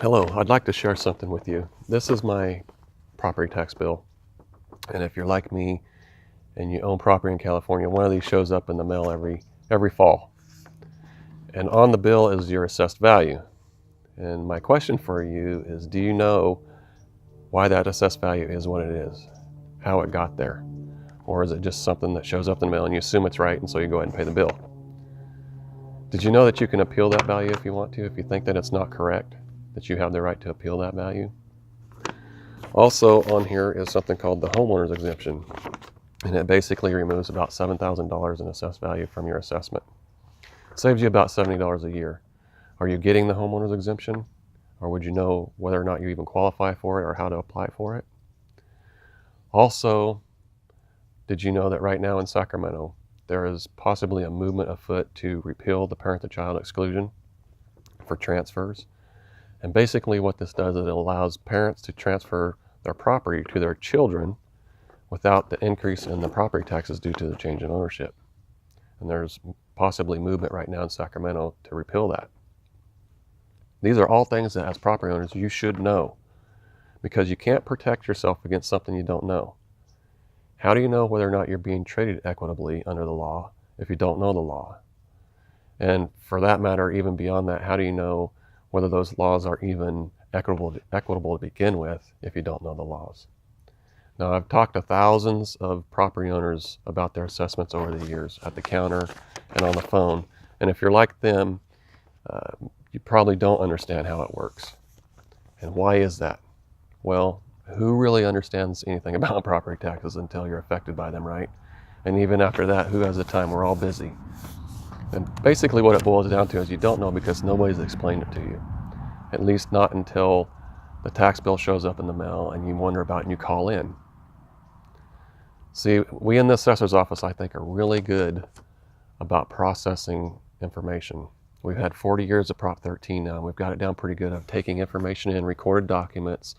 Hello, I'd like to share something with you. This is my property tax bill. And if you're like me and you own property in California, one of these shows up in the mail every fall. And on the bill is your assessed value. And my question for you is, do you know why that assessed value is what it is? How it got there? Or is it just something that shows up in the mail and you assume it's right and so you go ahead and pay the bill? Did you know that you can appeal that value if you want to, if you think that it's not correct, that you have the right to appeal that value? Also on here is something called the homeowner's exemption, and it basically removes about $7,000 in assessed value from your assessment. It saves you about $70 a year. Are you getting the homeowner's exemption? Or would you know whether or not you even qualify for it or how to apply for it? Also, did you know that right now in Sacramento, there is possibly a movement afoot to repeal the parent-to-child exclusion for transfers? And basically what this does is it allows parents to transfer their property to their children without the increase in the property taxes due to the change in ownership. And there's possibly movement right now in Sacramento to repeal that. These are all things that as property owners you should know, because you can't protect yourself against something you don't know. How do you know whether or not you're being treated equitably under the law if you don't know the law? And for that matter, even beyond that, how do you know whether those laws are even equitable to begin with if you don't know the laws? Now, I've talked to thousands of property owners about their assessments over the years at the counter and on the phone. And if you're like them, you probably don't understand how it works. And why is that? Well, who really understands anything about property taxes until you're affected by them, right? And even after that, who has the time? We're all busy. And basically what it boils down to is you don't know because nobody's explained it to you. At least not until the tax bill shows up in the mail and you wonder about it and you call in. See, we in the assessor's office, I think, are really good about processing information. We've had 40 years of Prop 13 now, and we've got it down pretty good of taking information in, recorded documents,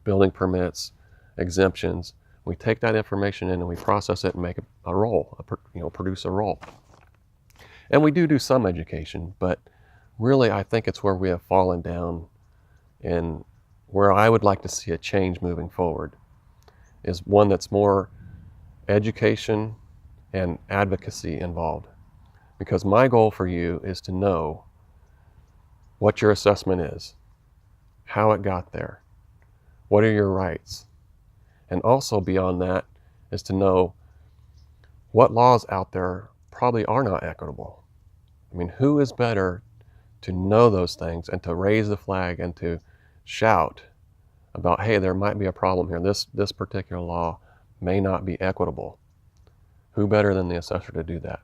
building permits, exemptions. We take that information in and we process it and make a roll, produce a roll. And we do some education, but really I think it's where we have fallen down, and where I would like to see a change moving forward is one that's more education and advocacy involved. Because my goal for you is to know what your assessment is, how it got there, what are your rights, and also beyond that is to know what laws out there probably are not equitable. I mean, who is better to know those things and to raise the flag and to shout about, hey, there might be a problem here. This particular law may not be equitable. Who better than the assessor to do that?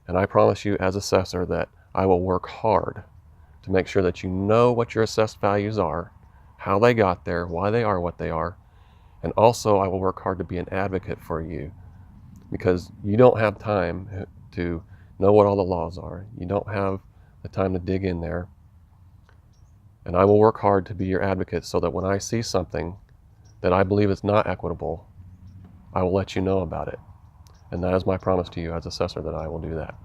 And I promise you as assessor that I will work hard to make sure that you know what your assessed values are, how they got there, why they are what they are, and also I will work hard to be an advocate for you, because you don't have time to know what all the laws are. You don't have the time to dig in there. And I will work hard to be your advocate so that when I see something that I believe is not equitable, I will let you know about it. And that is my promise to you as assessor that I will do that.